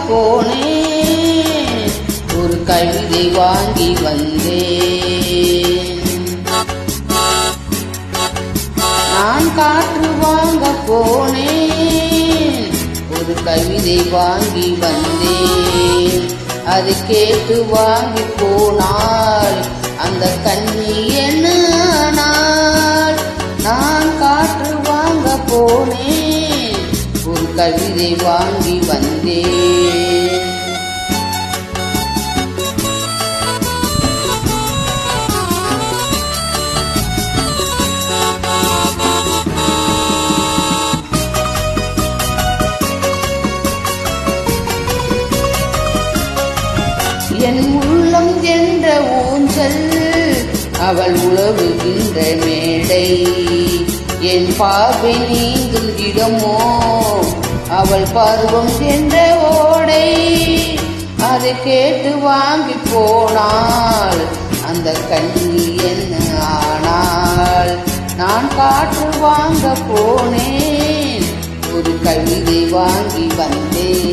போனேன், ஒரு கவிதை வாங்கி வந்தேன். நான் காற்று வாங்க போனேன், ஒரு கவிதை வாங்கி வந்தேன். அது கேட்டு வாங்கி போனால் அந்த கண்ணி என்ன ஆனாள்? நான் காற்று வாங்க போனேன், ஒரு கவிதை வாங்கி வந்தேன். என் உள்ளம் என்ற ஊஞ்சல், அவள் உழவுகின்ற மேடை. என் பார்வை நீங்கும் இடமோ அவள் பருவம் என்ற ஓடை. அதை கேட்டு வாங்கி போனால் அந்த கண்ணி என்ன ஆனாள்? நான் காற்று வாங்க போனேன், ஒரு கவிதை வாங்கி வந்தேன்.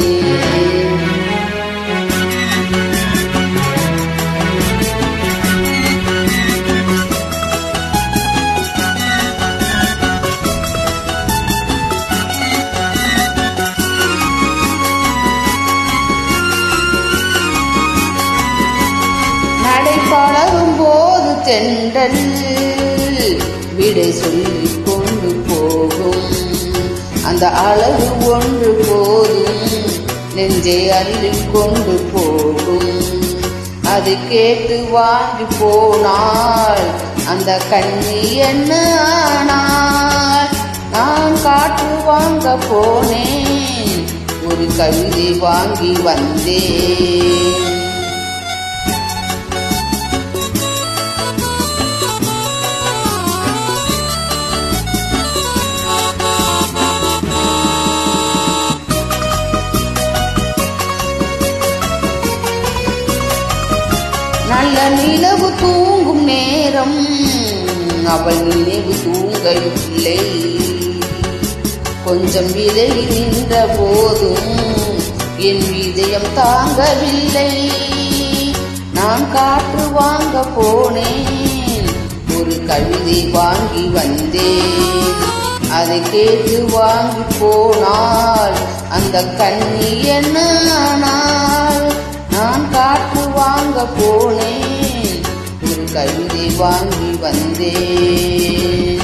பழகும் போது தென்றல் விடை சொல்லிக் கொண்டு போகும். அந்த அழகு ஒன்று போதும், நெஞ்சை அள்ளிக் கொண்டு போகும். அது கேட்டு வாங்கி போனால் அந்த கண்ணி என்ன ஆனாள்? நான் காற்று வாங்க போனேன், ஒரு கவிதை வாங்கி வந்தேன். நல்ல நிலவு தூங்கும் நேரம் அவள் நினைவு தூங்கவில்லை. கொஞ்சம் விலகி நின்ற போதும் என் இதயம் தாங்கவில்லை. நான் காற்று வாங்க போனேன், ஒரு கவிதை வாங்கி வந்தேன். அதை கேட்டு வாங்கி போனால் அந்த கண்ணி என்ன ஆனாள்? நான் காற்று வாங்க போனேன், ஒரு கவிதை வாங்கி வந்தேன்.